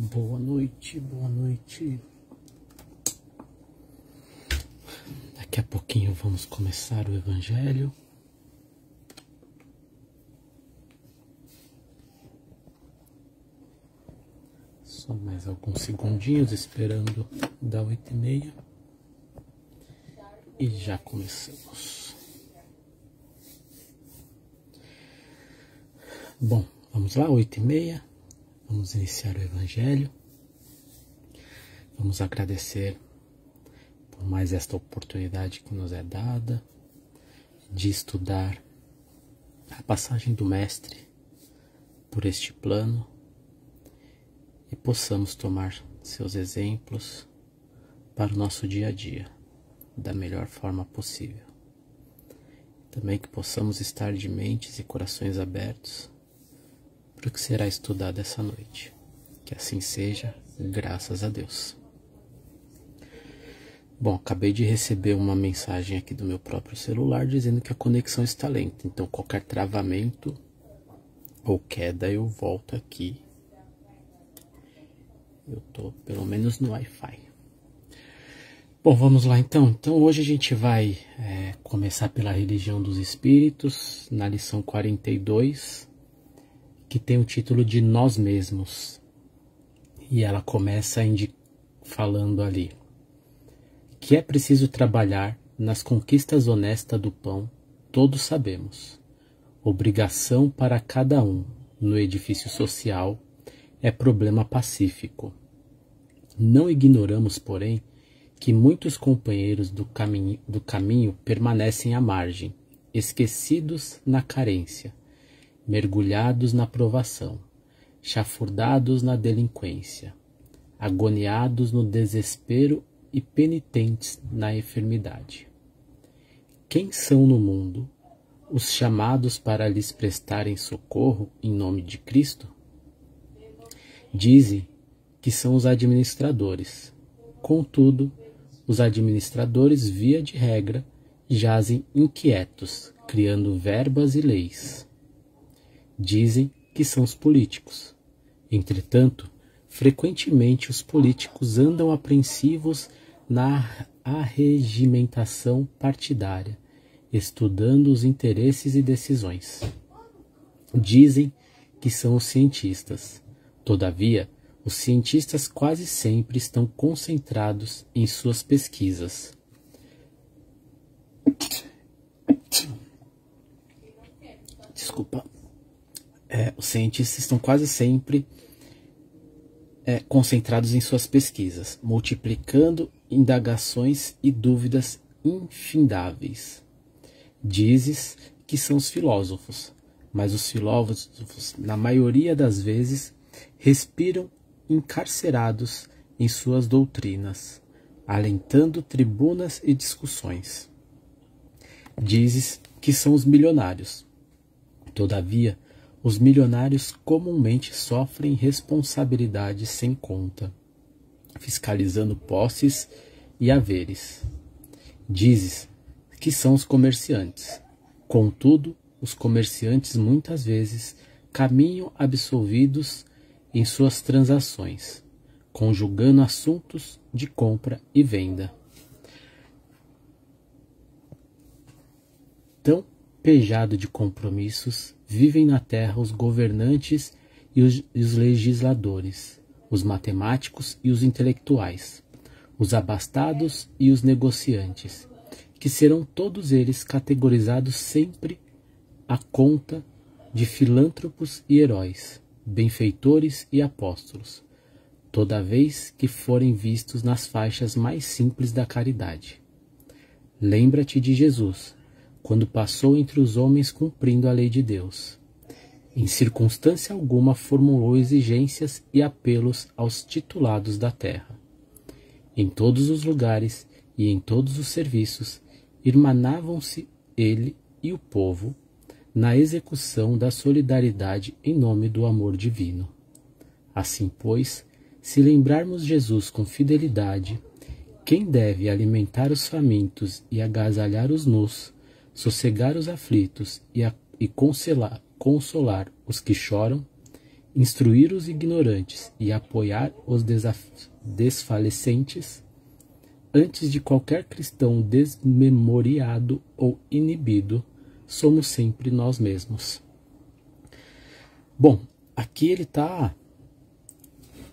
Boa noite, boa noite. Daqui a pouquinho vamos começar o Evangelho. Só mais alguns segundinhos esperando dar 8h30 e já começamos. Bom, vamos lá, 8h30. Vamos iniciar o Evangelho. Vamos agradecer por mais esta oportunidade que nos é dada de estudar a passagem do Mestre por este plano e possamos tomar seus exemplos para o nosso dia a dia da melhor forma possível. Também que possamos estar de mentes e corações abertos para o que será estudado essa noite. Que assim seja, graças a Deus. Bom, acabei de receber uma mensagem aqui do meu próprio celular dizendo que a conexão está lenta. Então qualquer travamento ou queda eu volto aqui. Eu tô pelo menos no Wi-Fi. Bom, vamos lá então. Então hoje a gente vai começar pela religião dos espíritos, na lição 42, que tem o título de Nós Mesmos. E ela começa falando ali que é preciso trabalhar nas conquistas honestas do pão, todos sabemos. Obrigação para cada um no edifício social é problema pacífico. Não ignoramos, porém, que muitos companheiros do caminho permanecem à margem, esquecidos na carência, mergulhados na provação, chafurdados na delinquência, agoniados no desespero e penitentes na enfermidade. Quem são no mundo os chamados para lhes prestarem socorro em nome de Cristo? Dizem que são os administradores. Contudo, os administradores, via de regra, jazem inquietos, criando verbas e leis. Dizem que são os políticos. Entretanto, frequentemente os políticos andam apreensivos na arregimentação partidária, estudando os interesses e decisões. Dizem que são os cientistas. Todavia, os cientistas quase sempre estão concentrados em suas pesquisas. Desculpa. Os cientistas estão quase sempre concentrados em suas pesquisas, multiplicando indagações e dúvidas infindáveis. Dizes que são os filósofos, mas os filósofos, na maioria das vezes, respiram encarcerados em suas doutrinas, alentando tribunas e discussões. Dizes que são os milionários. Todavia, os milionários comumente sofrem responsabilidades sem conta, fiscalizando posses e haveres. Dizes que são os comerciantes. Contudo, os comerciantes muitas vezes caminham absolvidos em suas transações, conjugando assuntos de compra e venda. Tão pejado de compromissos, vivem na terra os governantes e os legisladores, os matemáticos e os intelectuais, os abastados e os negociantes, que serão todos eles categorizados sempre à conta de filântropos e heróis, benfeitores e apóstolos, toda vez que forem vistos nas faixas mais simples da caridade. Lembra-te de Jesus, quando passou entre os homens cumprindo a lei de Deus. Em circunstância alguma formulou exigências e apelos aos titulados da terra. Em todos os lugares e em todos os serviços, irmanavam-se ele e o povo na execução da solidariedade em nome do amor divino. Assim, pois, se lembrarmos Jesus com fidelidade, quem deve alimentar os famintos e agasalhar os nus, sossegar os aflitos e consolar os que choram, instruir os ignorantes e apoiar os desfalecentes, antes de qualquer cristão desmemoriado ou inibido, somos sempre nós mesmos. Bom, aqui ele está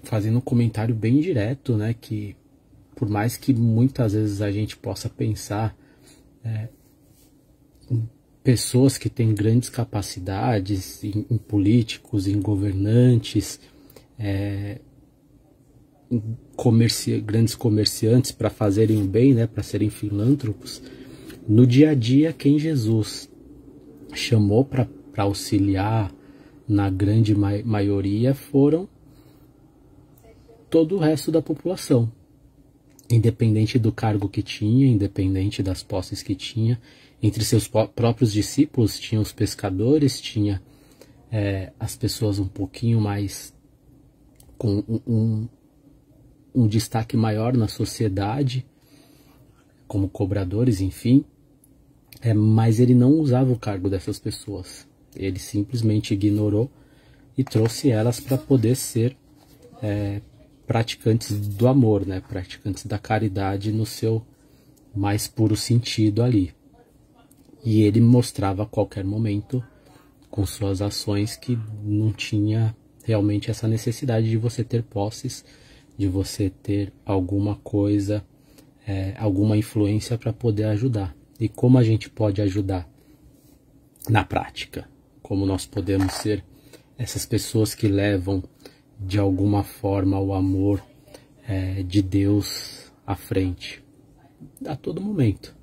fazendo um comentário bem direto, né, que por mais que muitas vezes a gente possa pensar em pessoas que têm grandes capacidades, em políticos, em governantes, grandes comerciantes para fazerem o bem, né, para serem filântropos, no dia a dia quem Jesus chamou para auxiliar na grande maioria foram todo o resto da população, independente do cargo que tinha, independente das posses que tinha. Entre seus próprios discípulos tinha os pescadores, tinha as pessoas um pouquinho mais com um destaque maior na sociedade, como cobradores, enfim, mas ele não usava o cargo dessas pessoas. Ele simplesmente ignorou e trouxe elas para poder ser praticantes do amor, né? Praticantes da caridade no seu mais puro sentido ali. E ele mostrava a qualquer momento, com suas ações, que não tinha realmente essa necessidade de você ter posses, de você ter alguma coisa, alguma influência para poder ajudar. E como a gente pode ajudar na prática? Como nós podemos ser essas pessoas que levam de alguma forma o amor de Deus à frente? A todo momento.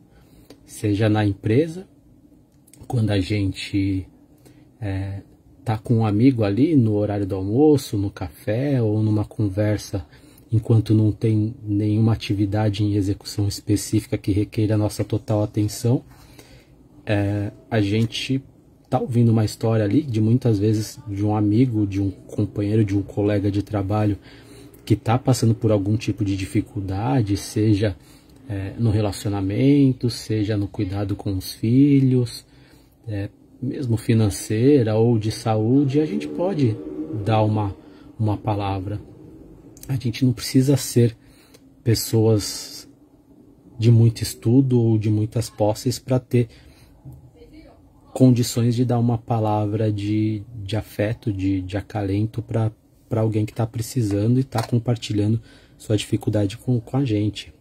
Seja na empresa, quando a gente tá com um amigo ali no horário do almoço, no café ou numa conversa, enquanto não tem nenhuma atividade em execução específica que requeira a nossa total atenção, a gente tá ouvindo uma história ali, de muitas vezes de um amigo, de um companheiro, de um colega de trabalho que tá passando por algum tipo de dificuldade, seja no relacionamento, seja no cuidado com os filhos, mesmo financeira ou de saúde. A gente pode dar uma palavra. A gente não precisa ser pessoas de muito estudo ou de muitas posses para ter condições de dar uma palavra de afeto, de acalento para alguém que está precisando e está compartilhando sua dificuldade com a gente.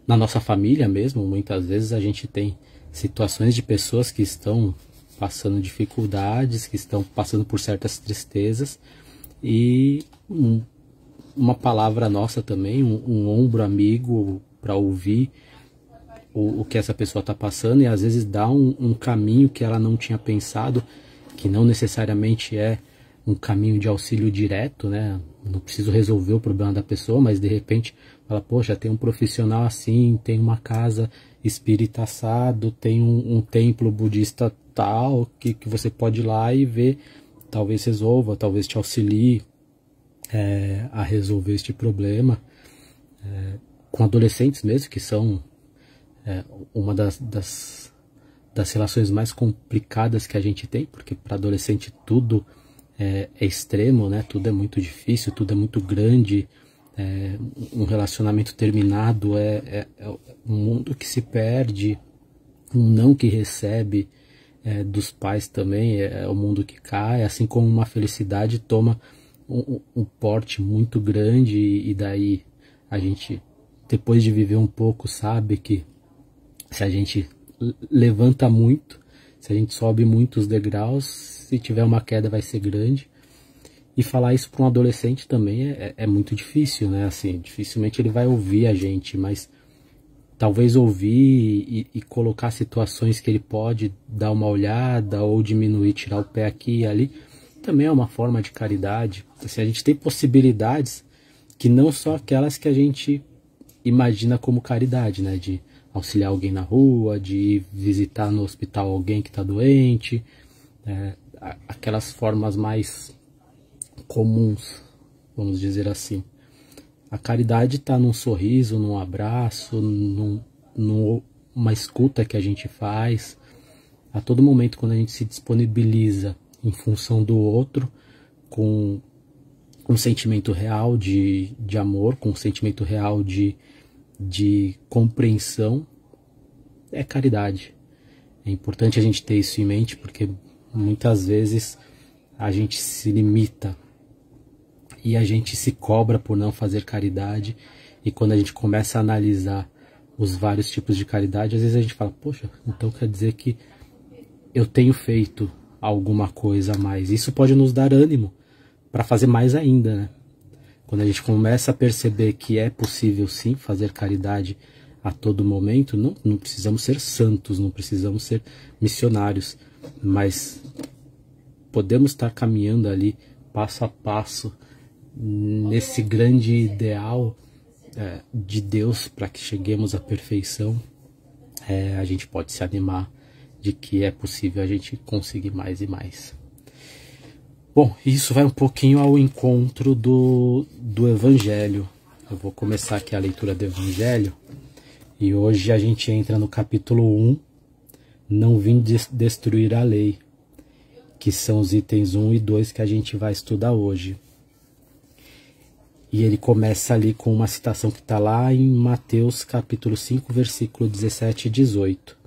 Na nossa família mesmo, muitas vezes a gente tem situações de pessoas que estão passando dificuldades, que estão passando por certas tristezas, e uma palavra nossa também, um ombro amigo para ouvir o que essa pessoa está passando, e às vezes dá um caminho que ela não tinha pensado, que não necessariamente é um caminho de auxílio direto, né? Não preciso resolver o problema da pessoa, mas de repente fala, poxa, tem um profissional assim, tem uma casa espírita assado, tem um templo budista tal, que você pode ir lá e ver, talvez resolva, talvez te auxilie a resolver este problema. Com adolescentes mesmo, que são uma das relações mais complicadas que a gente tem, porque para adolescente tudo é extremo, né? Tudo é muito difícil, tudo é muito grande. Um relacionamento terminado é um mundo que se perde, um não que recebe dos pais também é o mundo que cai, assim como uma felicidade toma um porte muito grande, e daí a gente, depois de viver um pouco, sabe que se a gente levanta muito, se a gente sobe muitos degraus, se tiver uma queda vai ser grande. E falar isso para um adolescente também é muito difícil, né? Assim, dificilmente ele vai ouvir a gente, mas talvez ouvir e colocar situações que ele pode dar uma olhada ou diminuir, tirar o pé aqui e ali, também é uma forma de caridade. Assim, a gente tem possibilidades que não só aquelas que a gente imagina como caridade, né? De auxiliar alguém na rua, de ir visitar no hospital alguém que está doente, aquelas formas mais comuns, vamos dizer assim. A caridade está num sorriso, num abraço, numa escuta que a gente faz. A todo momento, quando a gente se disponibiliza em função do outro, com um sentimento real de amor, com um sentimento real de compreensão, é caridade. É importante a gente ter isso em mente, porque muitas vezes a gente se limita e a gente se cobra por não fazer caridade, e quando a gente começa a analisar os vários tipos de caridade, às vezes a gente fala, poxa, então quer dizer que eu tenho feito alguma coisa a mais. Isso pode nos dar ânimo para fazer mais ainda, né? Quando a gente começa a perceber que é possível sim fazer caridade a todo momento, não precisamos ser santos, não precisamos ser missionários, mas podemos estar caminhando ali passo a passo nesse grande ideal de Deus para que cheguemos à perfeição. A gente pode se animar de que é possível a gente conseguir mais e mais. Bom, isso vai um pouquinho ao encontro do Evangelho. Eu vou começar aqui a leitura do Evangelho, e hoje a gente entra no capítulo 1, não vim destruir a lei, que são os itens 1 e 2 que a gente vai estudar hoje. E ele começa ali com uma citação que está lá em Mateus capítulo 5, versículo 17 e 18.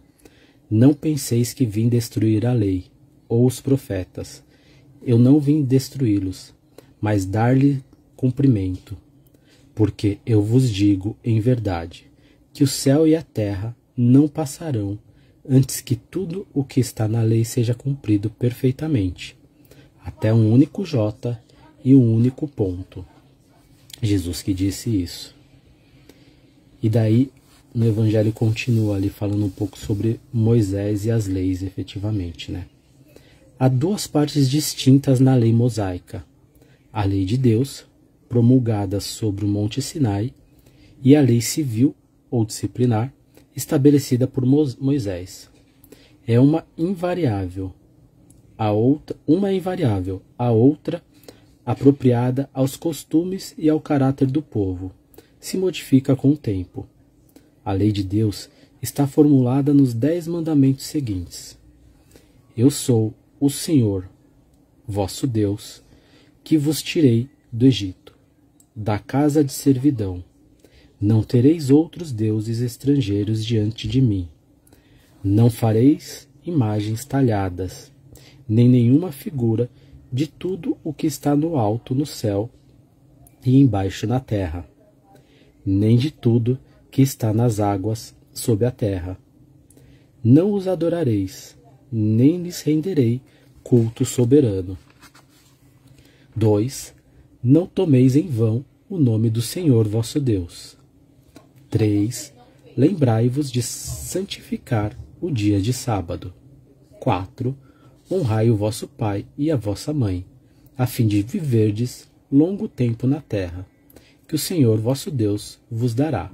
Não penseis que vim destruir a lei, ou os profetas. Eu não vim destruí-los, mas dar-lhe cumprimento. Porque eu vos digo em verdade, que o céu e a terra não passarão, antes que tudo o que está na lei seja cumprido perfeitamente. Até um único J e um único ponto. Jesus que disse isso. E daí no Evangelho continua ali falando um pouco sobre Moisés e as leis, efetivamente, né? Há duas partes distintas na lei mosaica: a lei de Deus, promulgada sobre o Monte Sinai, e a lei civil ou disciplinar, estabelecida por Moisés. É uma invariável, a outra apropriada aos costumes e ao caráter do povo, se modifica com o tempo. A lei de Deus está formulada nos 10 mandamentos seguintes. Eu sou o Senhor, vosso Deus, que vos tirei do Egito, da casa de servidão. Não tereis outros deuses estrangeiros diante de mim. Não fareis imagens talhadas, nem nenhuma figura de tudo o que está no alto no céu e embaixo na terra, nem de tudo que está nas águas sob a terra. Não os adorareis, nem lhes renderei culto soberano. 2. Não tomeis em vão o nome do Senhor vosso Deus. 3. Lembrai-vos de santificar o dia de sábado. 4. Honrai o vosso pai e a vossa mãe, a fim de viverdes longo tempo na terra, que o Senhor vosso Deus vos dará.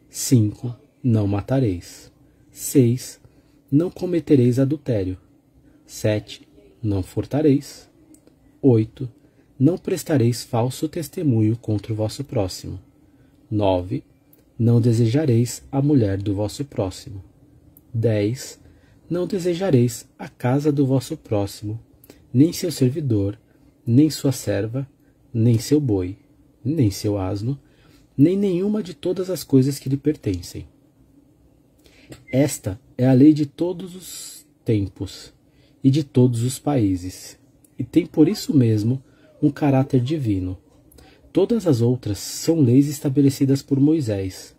5. Não matareis. 6. Não cometereis adultério. 7. Não furtareis. 8. Não prestareis falso testemunho contra o vosso próximo. 9. Não desejareis a mulher do vosso próximo. 10. Não desejareis a casa do vosso próximo, nem seu servidor, nem sua serva, nem seu boi, nem seu asno, nem nenhuma de todas as coisas que lhe pertencem. Esta é a lei de todos os tempos e de todos os países, e tem por isso mesmo um caráter divino. Todas as outras são leis estabelecidas por Moisés,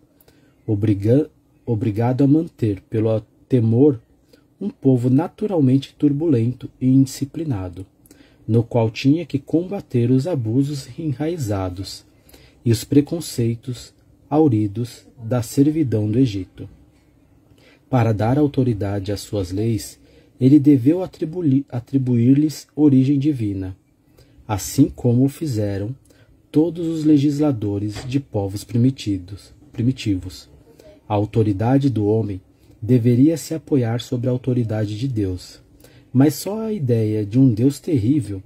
obrigado a manter, pelo temor, um povo naturalmente turbulento e indisciplinado, no qual tinha que combater os abusos enraizados e os preconceitos hauridos da servidão do Egito. Para dar autoridade às suas leis, ele deveu atribuir-lhes origem divina, assim como o fizeram todos os legisladores de povos primitivos. A autoridade do homem deveria se apoiar sobre a autoridade de Deus, mas só a ideia de um Deus terrível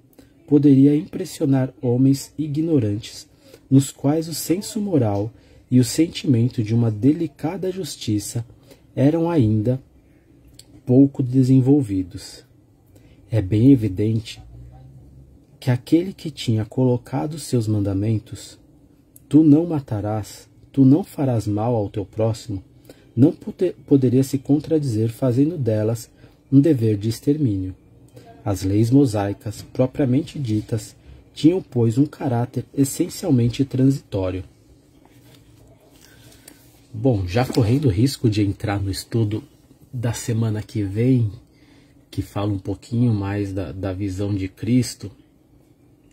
poderia impressionar homens ignorantes, nos quais o senso moral e o sentimento de uma delicada justiça eram ainda pouco desenvolvidos. é bem evidente que aquele que tinha colocado seus mandamentos, tu não matarás, tu não farás mal ao teu próximo, não poderia se contradizer fazendo delas um dever de extermínio. As leis mosaicas, propriamente ditas, tinham, pois, um caráter essencialmente transitório. Bom, já correndo o risco de entrar no estudo da semana que vem, que fala um pouquinho mais da visão de Cristo,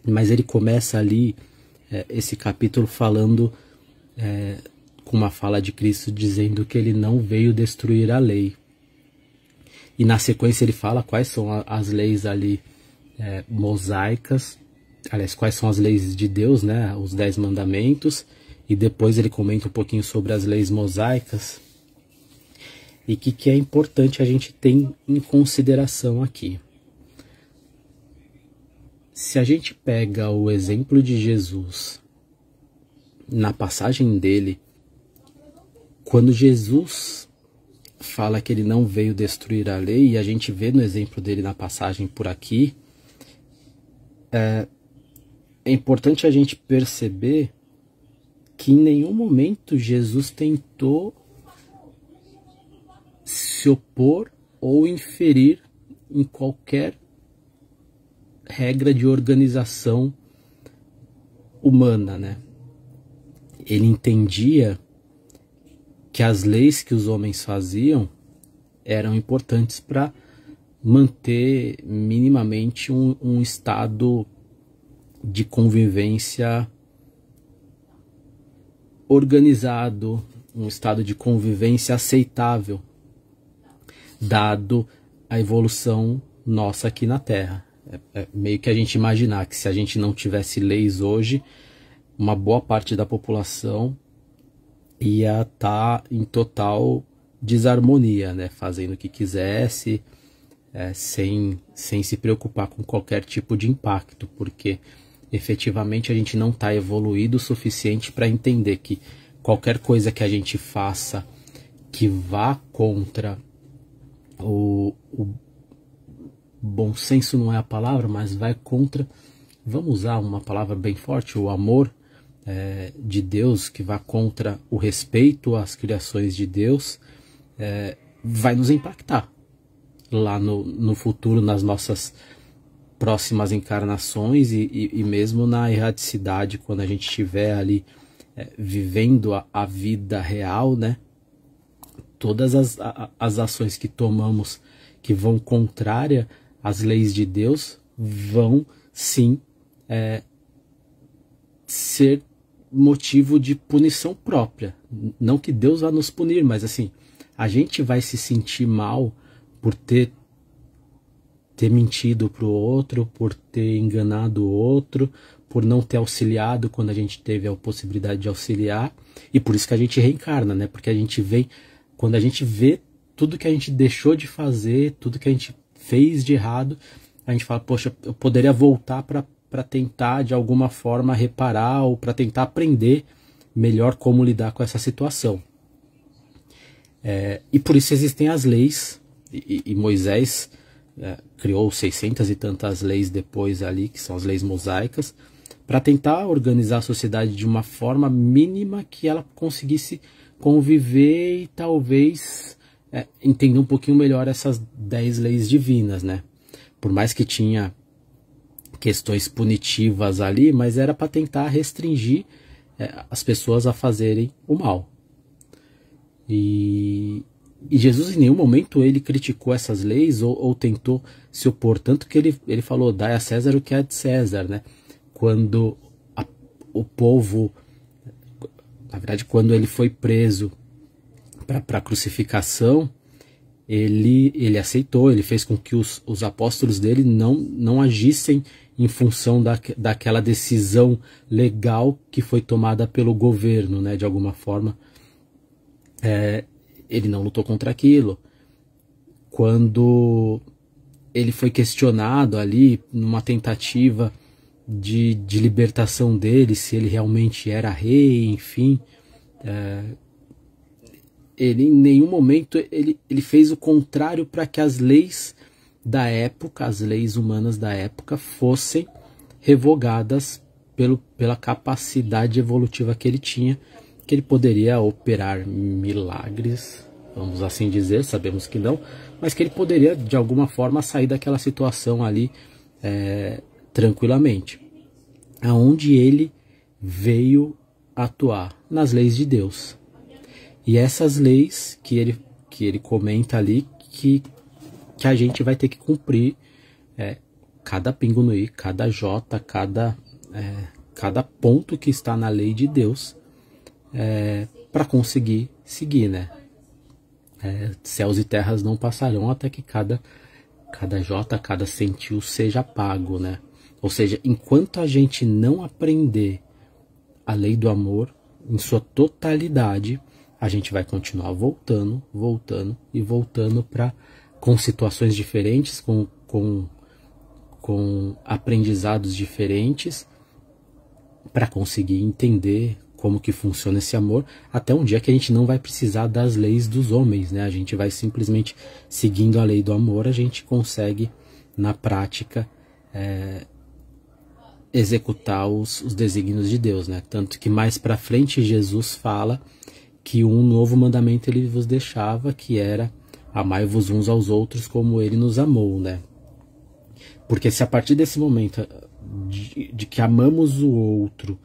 mas ele começa ali esse capítulo falando com uma fala de Cristo dizendo que ele não veio destruir a lei. E na sequência ele fala quais são as leis ali mosaicas, aliás, quais são as leis de Deus, né, os 10 mandamentos, e depois ele comenta um pouquinho sobre as leis mosaicas, e que é importante a gente ter em consideração aqui. Se a gente pega o exemplo de Jesus, na passagem dele, quando Jesus fala que ele não veio destruir a lei, e a gente vê no exemplo dele na passagem por aqui, é importante a gente perceber que em nenhum momento Jesus tentou se opor ou inferir em qualquer regra de organização humana, né? Ele entendia que as leis que os homens faziam eram importantes para manter minimamente um estado de convivência organizado, um estado de convivência aceitável, dado a evolução nossa aqui na Terra. É meio que a gente imaginar que se a gente não tivesse leis hoje, uma boa parte da população ia estar em total desarmonia, né? Fazendo o que quisesse, sem se preocupar com qualquer tipo de impacto, porque efetivamente a gente não está evoluído o suficiente para entender que qualquer coisa que a gente faça que vá contra o bom senso não é a palavra, mas vai contra, vamos usar uma palavra bem forte, o amor de Deus, que vá contra o respeito às criações de Deus, vai nos impactar lá no futuro, nas nossas próximas encarnações e mesmo na erraticidade, quando a gente estiver ali vivendo a vida real, né? Todas as ações que tomamos que vão contrária às leis de Deus vão sim ser motivo de punição própria. Não que Deus vá nos punir, mas assim, a gente vai se sentir mal por ter mentido para o outro, por ter enganado o outro, por não ter auxiliado quando a gente teve a possibilidade de auxiliar, e por isso que a gente reencarna, né? Porque a gente vem, quando a gente vê tudo que a gente deixou de fazer, tudo que a gente fez de errado, a gente fala, poxa, eu poderia voltar para tentar de alguma forma reparar ou para tentar aprender melhor como lidar com essa situação. E por isso existem as leis, e Moisés criou 600 e tantas leis depois ali, que são as leis mosaicas, para tentar organizar a sociedade de uma forma mínima que ela conseguisse conviver e talvez entender um pouquinho melhor essas 10 leis divinas, né? Por mais que tinha questões punitivas ali, mas era para tentar restringir as pessoas a fazerem o mal. E Jesus em nenhum momento ele criticou essas leis ou tentou se opor, tanto que ele falou, dai a César o que é de César, né? Quando o povo, na verdade, quando ele foi preso para a crucificação, ele aceitou, ele fez com que os apóstolos dele não agissem em função daquela decisão legal que foi tomada pelo governo, né? De alguma forma, ele não lutou contra aquilo. Quando ele foi questionado ali, numa tentativa de libertação dele, se ele realmente era rei, enfim, ele em nenhum momento ele fez o contrário para que as leis da época, as leis humanas da época, fossem revogadas pela capacidade evolutiva que ele tinha, que ele poderia operar milagres, vamos assim dizer, sabemos que não, mas que ele poderia de alguma forma sair daquela situação ali tranquilamente. Aonde ele veio atuar? Nas leis de Deus. E essas leis que ele comenta ali, que a gente vai ter que cumprir, cada pingo no i, cada jota, cada ponto que está na lei de Deus, para conseguir seguir, né? Céus e terras não passarão até que cada jota, cada centil seja pago, né? Ou seja, enquanto a gente não aprender a lei do amor em sua totalidade, a gente vai continuar voltando com situações diferentes, com aprendizados diferentes, para conseguir entender como que funciona esse amor, até um dia que a gente não vai precisar das leis dos homens, né? A gente vai simplesmente seguindo a lei do amor, a gente consegue, na prática, executar os desígnios de Deus, né? Tanto que mais para frente Jesus fala que um novo mandamento ele vos deixava, que era amai-vos uns aos outros como ele nos amou, né? Porque se a partir desse momento de que amamos o outro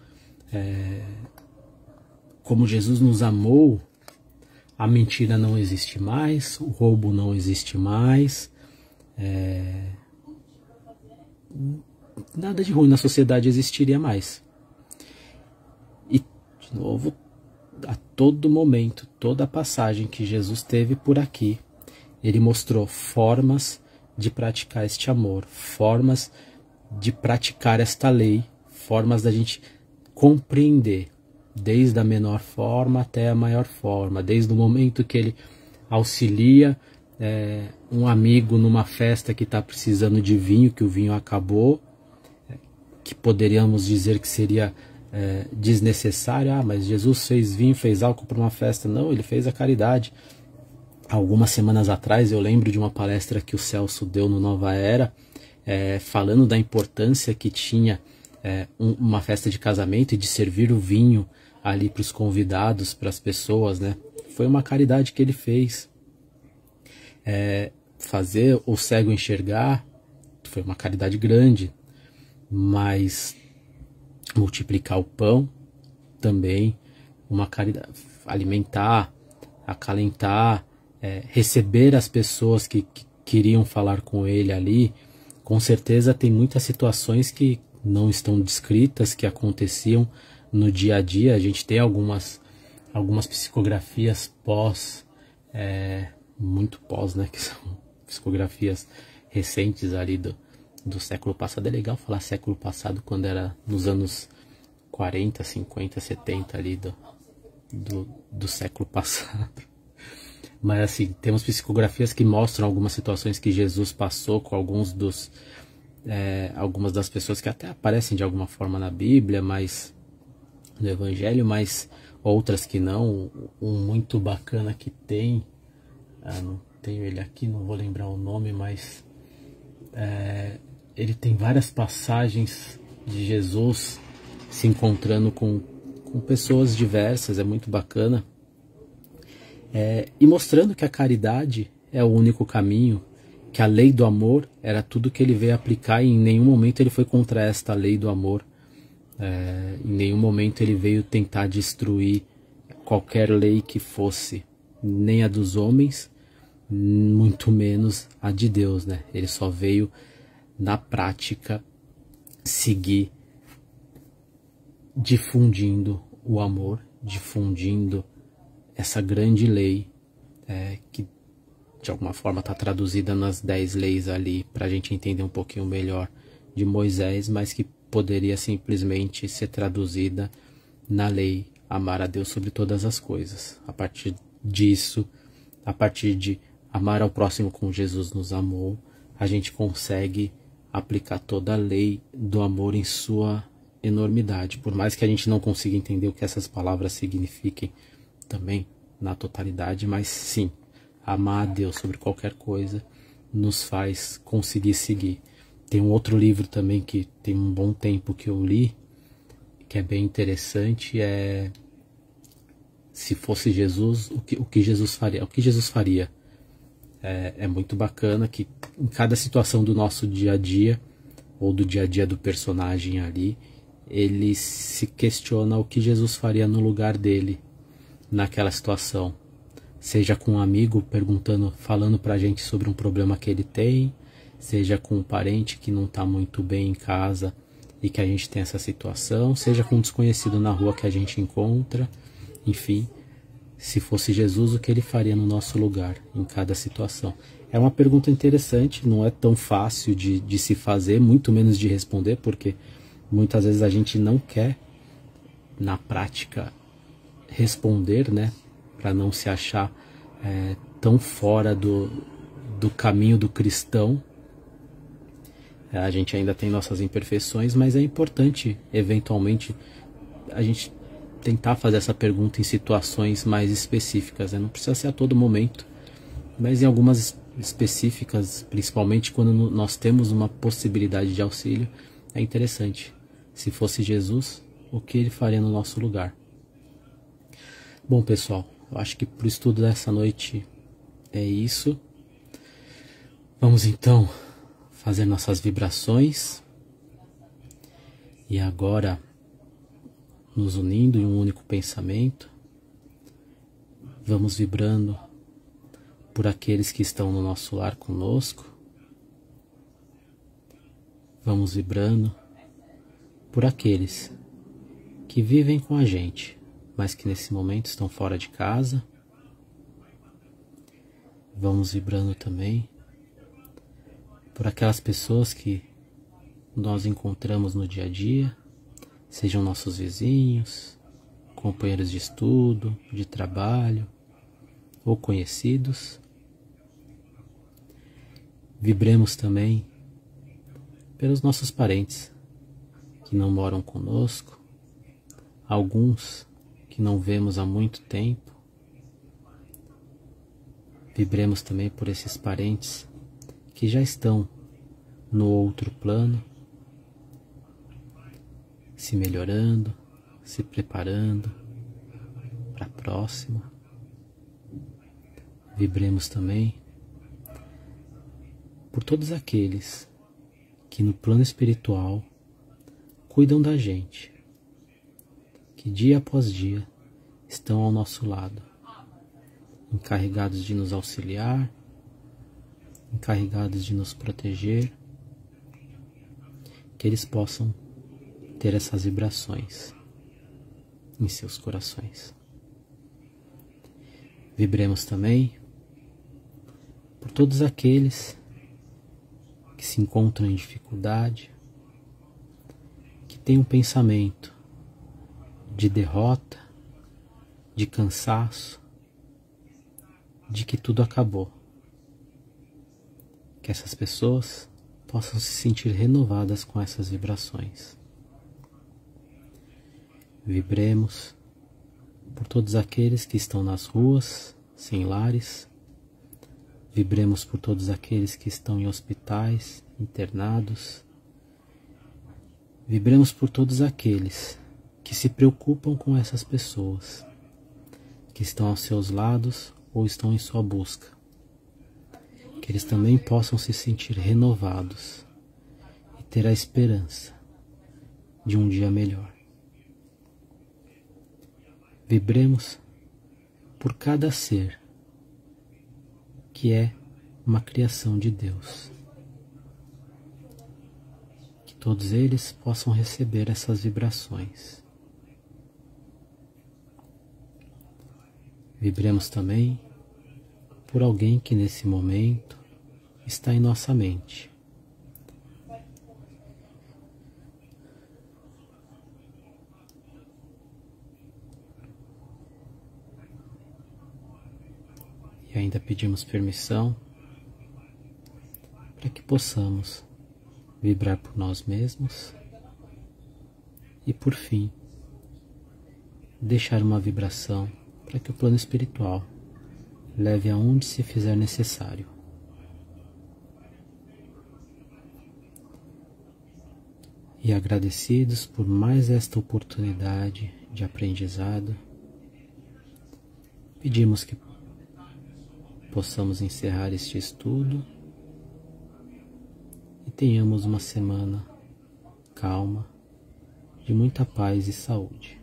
como Jesus nos amou, a mentira não existe mais, o roubo não existe mais, nada de ruim na sociedade existiria mais. E, de novo, a todo momento, toda a passagem que Jesus teve por aqui, ele mostrou formas de praticar este amor, formas de praticar esta lei, formas da gente compreender, desde a menor forma até a maior forma, desde o momento que ele auxilia um amigo numa festa que está precisando de vinho, que o vinho acabou, que poderíamos dizer que seria desnecessário. Mas Jesus fez vinho, fez álcool para uma festa. Não, ele fez a caridade. Algumas semanas atrás eu lembro de uma palestra que o Celso deu no Nova Era, falando da importância que tinha uma festa de casamento e de servir o vinho ali para os convidados, para as pessoas, né? Foi uma caridade que ele fez. Fazer o cego enxergar foi uma caridade grande, mas multiplicar o pão também, uma caridade. Alimentar, acalentar, receber as pessoas que queriam falar com ele ali. Com certeza tem muitas situações que não estão descritas, que aconteciam no dia a dia. A gente tem algumas psicografias muito pós, né, que são psicografias recentes ali do século passado. É legal falar século passado quando era nos anos 40, 50, 70 ali do século passado. Mas assim, temos psicografias que mostram algumas situações que Jesus passou com algumas das pessoas que até aparecem de alguma forma na Bíblia, mas no Evangelho, mas outras que não. Um muito bacana que tem, não tenho ele aqui, não vou lembrar o nome, mas ele tem várias passagens de Jesus se encontrando com pessoas diversas, é muito bacana, e mostrando que a caridade é o único caminho, que a lei do amor era tudo que ele veio aplicar, e em nenhum momento ele foi contra esta lei do amor. Em nenhum momento ele veio tentar destruir qualquer lei que fosse, nem a dos homens, muito menos a de Deus, né? Ele só veio na prática seguir difundindo o amor, difundindo essa grande lei que de alguma forma está traduzida nas 10 leis ali, para a gente entender um pouquinho melhor, de Moisés, mas que poderia simplesmente ser traduzida na lei, amar a Deus sobre todas as coisas. A partir disso, a partir de amar ao próximo como Jesus nos amou, a gente consegue aplicar toda a lei do amor em sua enormidade. Por mais que a gente não consiga entender o que essas palavras signifiquem também na totalidade, mas sim, amar a Deus sobre qualquer coisa nos faz conseguir seguir. Tem um outro livro também que tem um bom tempo que eu li, que é bem interessante, Se Fosse Jesus, o que Jesus faria? O que Jesus faria? É muito bacana que em cada situação do nosso dia a dia, ou do dia a dia do personagem ali, ele se questiona o que Jesus faria no lugar dele, naquela situação. Seja com um amigo falando pra gente sobre um problema que ele tem, seja com um parente que não está muito bem em casa e que a gente tem essa situação, seja com um desconhecido na rua que a gente encontra, enfim, se fosse Jesus, o que ele faria no nosso lugar, em cada situação? É uma pergunta interessante, não é tão fácil de se fazer, muito menos de responder, porque muitas vezes a gente não quer, na prática, responder, né, para não se achar tão fora do caminho do cristão. A gente ainda tem nossas imperfeições, mas é importante, eventualmente, a gente tentar fazer essa pergunta em situações mais específicas, né? Não precisa ser a todo momento, mas em algumas específicas, principalmente quando nós temos uma possibilidade de auxílio, é interessante. Se fosse Jesus, o que ele faria no nosso lugar? Bom, pessoal, eu acho que pro estudo dessa noite é isso. Vamos então fazer nossas vibrações e agora nos unindo em um único pensamento, vamos vibrando por aqueles que estão no nosso lar conosco, vamos vibrando por aqueles que vivem com a gente, mas que nesse momento estão fora de casa. Vamos vibrando também por aquelas pessoas que nós encontramos no dia a dia, sejam nossos vizinhos, companheiros de estudo, de trabalho ou conhecidos. Vibremos também pelos nossos parentes que não moram conosco, alguns que não vemos há muito tempo. Vibremos também por esses parentes que já estão no outro plano, se melhorando, se preparando para a próxima. Vibremos também por todos aqueles que no plano espiritual cuidam da gente, que dia após dia estão ao nosso lado, encarregados de nos auxiliar, encarregados de nos proteger, que eles possam ter essas vibrações em seus corações. Vibremos também por todos aqueles que se encontram em dificuldade, que têm um pensamento de derrota, de cansaço, de que tudo acabou. Que essas pessoas possam se sentir renovadas com essas vibrações. Vibremos por todos aqueles que estão nas ruas, sem lares. Vibremos por todos aqueles que estão em hospitais, internados. Vibremos por todos aqueles que se preocupam com essas pessoas, que estão aos seus lados ou estão em sua busca. Que eles também possam se sentir renovados e ter a esperança de um dia melhor. Vibremos por cada ser que é uma criação de Deus. Que todos eles possam receber essas vibrações. Vibremos também por alguém que nesse momento está em nossa mente. E ainda pedimos permissão para que possamos vibrar por nós mesmos e, por fim, deixar uma vibração para que o plano espiritual leve aonde se fizer necessário. e agradecidos por mais esta oportunidade de aprendizado, pedimos que possamos encerrar este estudo e tenhamos uma semana calma, de muita paz e saúde.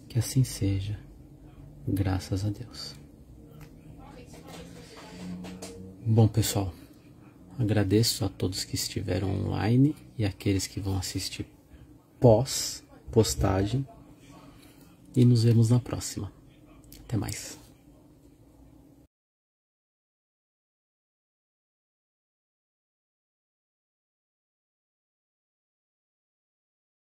Que assim seja, graças a Deus. Bom, pessoal, agradeço a todos que estiveram online e aqueles que vão assistir pós-postagem. E nos vemos na próxima. Até mais.